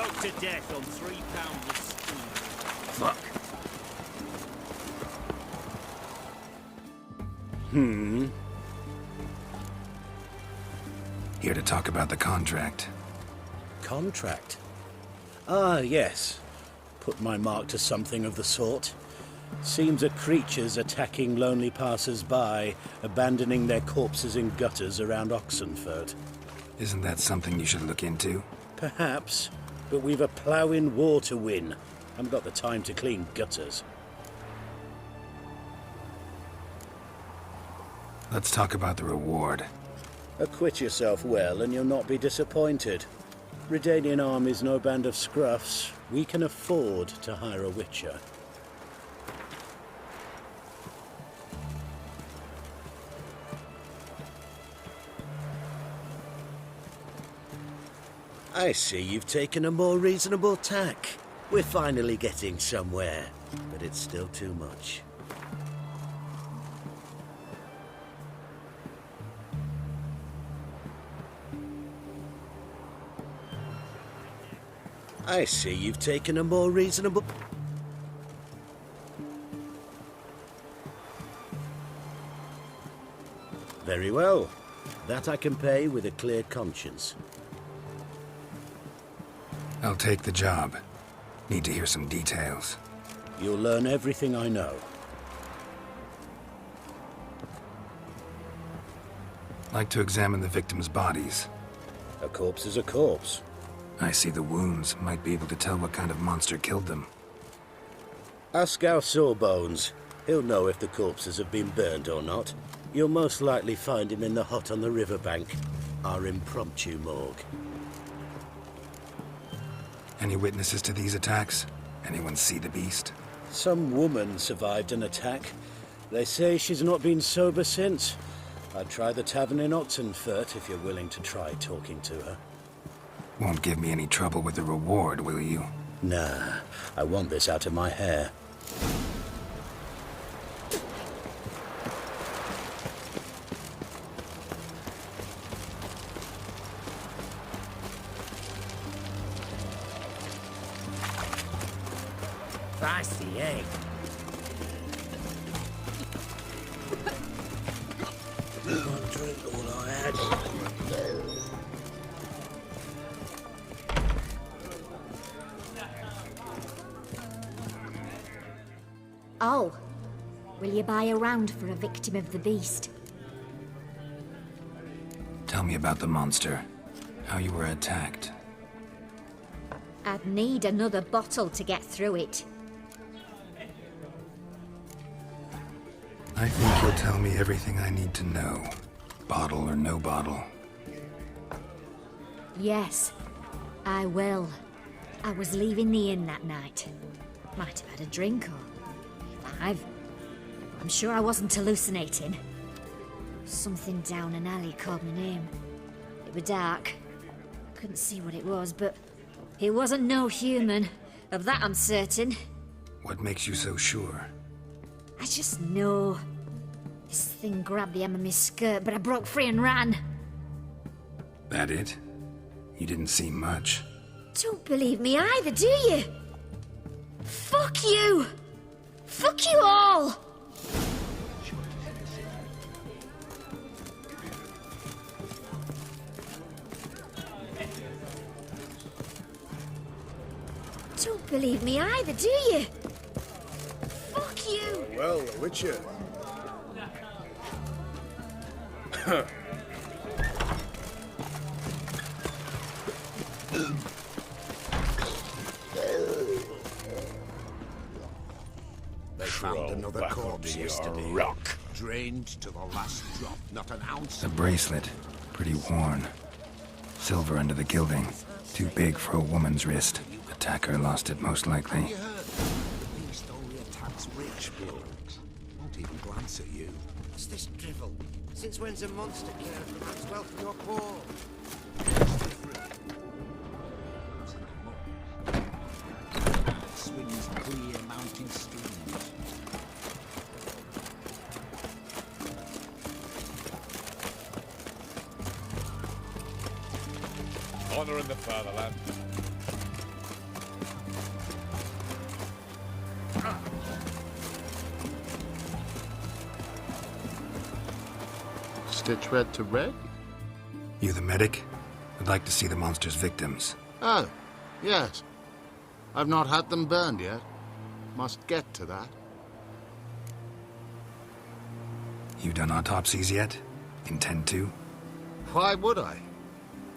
Choked to death on £3 of steam. Fuck. Here to talk about the contract. Contract? Ah, yes. Put my mark to something of the sort. Seems a creature's attacking lonely passers-by, abandoning their corpses in gutters around Oxenfurt. Isn't that something you should look into? Perhaps, but we've a ploughing war to win. I've got the time to clean gutters. Let's talk about the reward. Acquit yourself well and you'll not be disappointed. Redanian army's no band of scruffs. We can afford to hire a witcher. I see you've taken a more reasonable tack. We're finally getting somewhere, but it's still too much. I see you've taken a more reasonable... Very well. That I can pay with a clear conscience. I'll take the job. Need to hear some details. You'll learn everything I know. Like to examine the victims' bodies. A corpse is a corpse. I see the wounds. Might be able to tell what kind of monster killed them. Ask our Sawbones. He'll know if the corpses have been burned or not. You'll most likely find him in the hut on the riverbank. Our impromptu morgue. Any witnesses to these attacks? Anyone see the beast? Some woman survived an attack. They say she's not been sober since. I'd try the tavern in Oxenfurt if you're willing to try talking to her. Won't give me any trouble with the reward, will you? Nah, I want this out of my hair. Spicy egg. I'll drink all I had. Oh, will you buy a round for a victim of the beast? Tell me about the monster. How you were attacked. I'd need another bottle to get through it. I think you'll tell me everything I need to know. Bottle or no bottle. Yes, I will. I was leaving the inn that night. Might have had a drink or 5. I'm sure I wasn't hallucinating. Something down an alley called my name. It was dark. Couldn't see what it was, but it wasn't no human. Of that I'm certain. What makes you so sure? I just know. This thing grabbed the hem of my skirt, but I broke free and ran. That it? You didn't see much. Don't believe me either, do you? Fuck you! Fuck you all! Don't believe me either, do you? Fuck you! Well, the Witcher. They found another corpse yesterday. Rock. Drained to the last drop, not an ounce A of bracelet. Pretty worn. Silver under the gilding. Too big for a woman's wrist. Attacker lost it, most likely. You heard? The beast only attacks rich blokes. Won't even glance at you. What's this drivel? Since when's a monster care for a man's wealth and your poor? Swings clear mountain streams. Honor in the fatherland. Stitch red to red? You the medic? I'd like to see the monster's victims. Oh, yes. I've not had them burned yet. Must get to that. You done autopsies yet? Intend to? Why would I?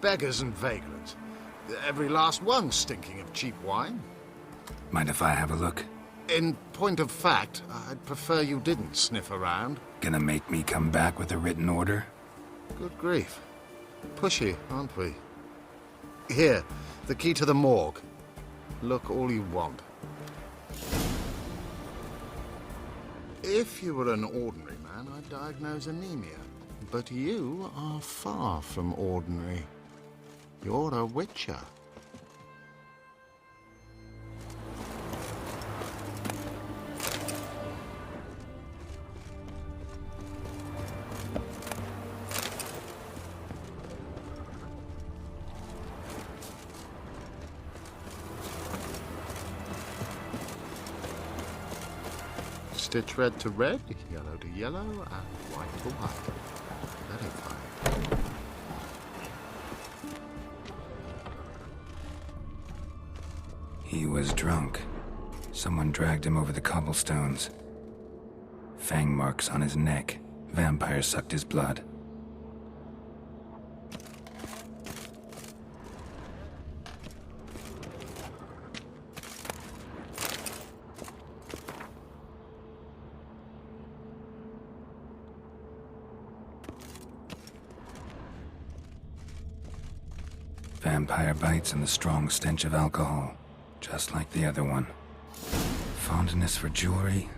Beggars and vagrants. Every last one stinking of cheap wine. Mind if I have a look? In point of fact, I'd prefer you didn't sniff around. Gonna make me come back with a written order? Good grief. Pushy, aren't we? Here, the key to the morgue. Look all you want. If you were an ordinary man, I'd diagnose anemia. But you are far from ordinary. You're a witcher. Stitch red to red, yellow to yellow, and white to white. Very fine. He was drunk. Someone dragged him over the cobblestones. Fang marks on his neck. Vampires sucked his blood. Vampire bites and the strong stench of alcohol, just like the other one. Fondness for jewelry,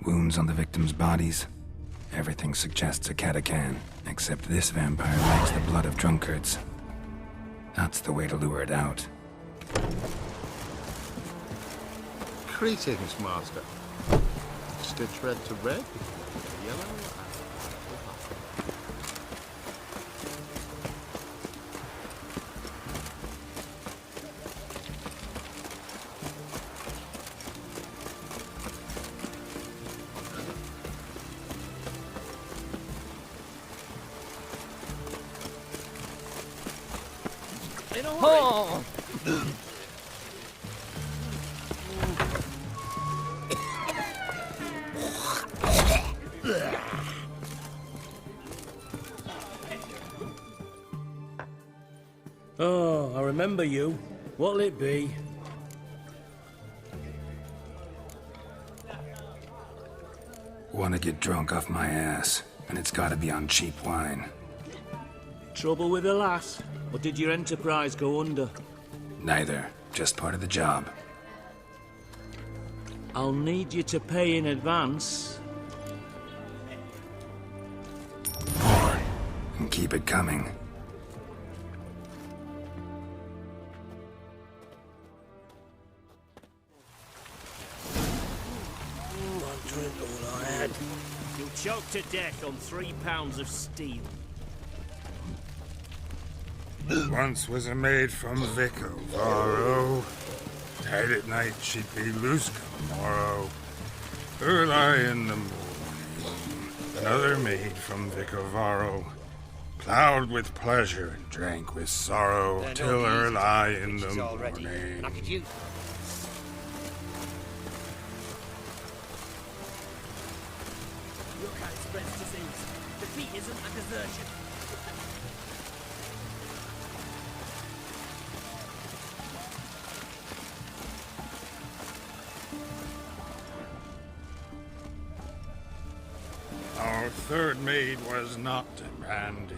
wounds on the victims' bodies. Everything suggests a catacan, except this vampire likes the blood of drunkards. That's the way to lure it out. Greetings, Master. Stitch red to red, yellow, and white to white. Oh! Oh, I remember you. What'll it be? Want to get drunk off my ass, and it's gotta be on cheap wine. Trouble with the lass? Or did your enterprise go under? Neither, just part of the job. I'll need you to pay in advance. More, and keep it coming. I drink all I had. You'll choke to death on 3 pounds of steel. Once was a maid from Vicovaro. Tight at night she'd be loose come morrow. Early in the morning, another maid from Vicovaro. Plowed with pleasure and drank with sorrow till early in the morning. Look how it spreads disease. Defeat isn't a desertion. Our third maid was not demanding,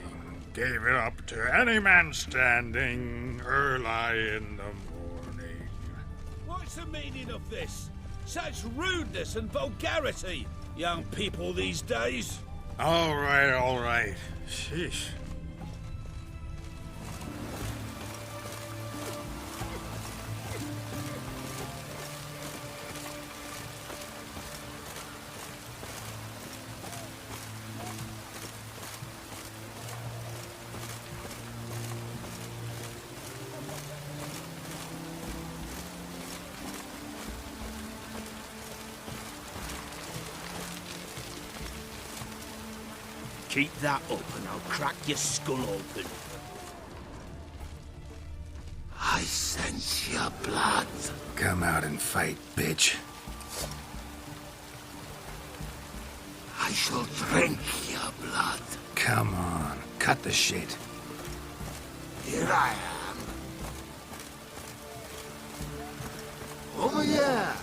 gave it up to any man standing early in the morning. What's the meaning of this? Such rudeness and vulgarity, young people these days. All right. Sheesh. Keep that up and I'll crack your skull open. I sense your blood. Come out and fight, bitch. I shall drink your blood. Come on, cut the shit. Here I am. Over here.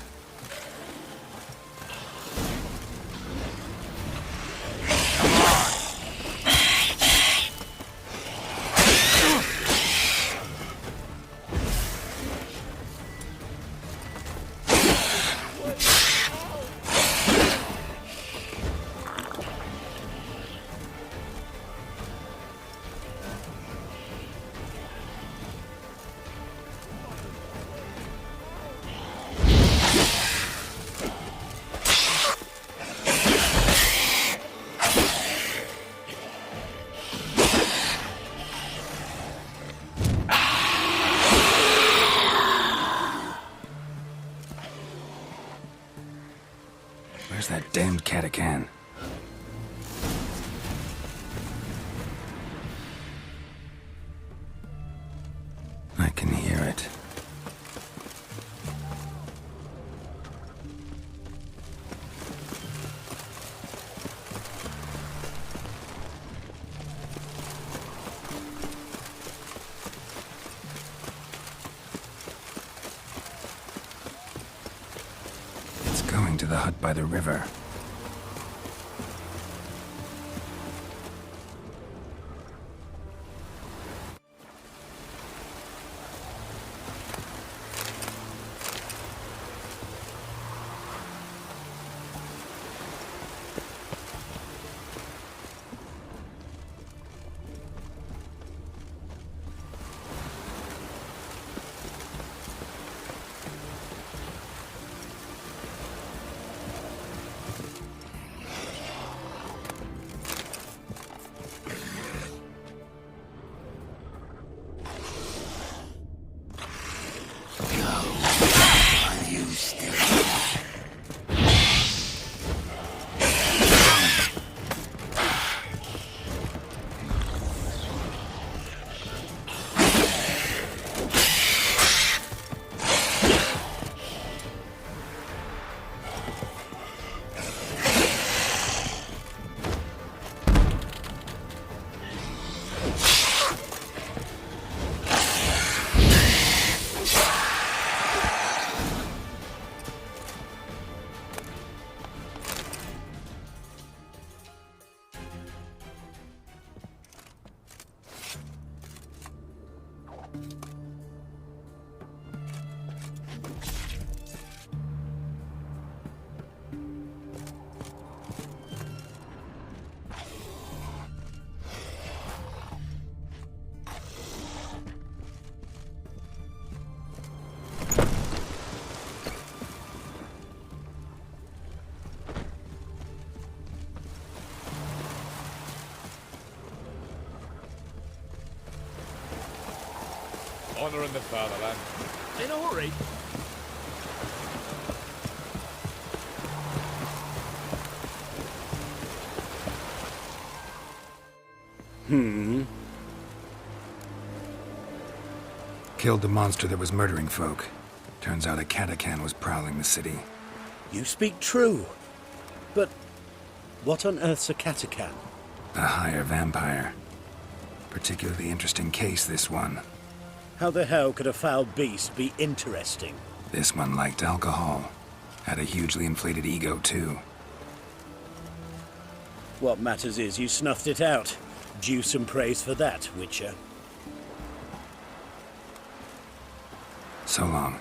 Where's that damned catachan? I can hear it. It's going to the hut by the river. Honor in the fatherland. In a hurry. Killed the monster that was murdering folk. Turns out a catachan was prowling the city. You speak true. But what on earth's a catachan? A higher vampire. Particularly interesting case, this one. How the hell could a foul beast be interesting? This one liked alcohol. Had a hugely inflated ego, too. What matters is you snuffed it out. Due some praise for that, Witcher. So long.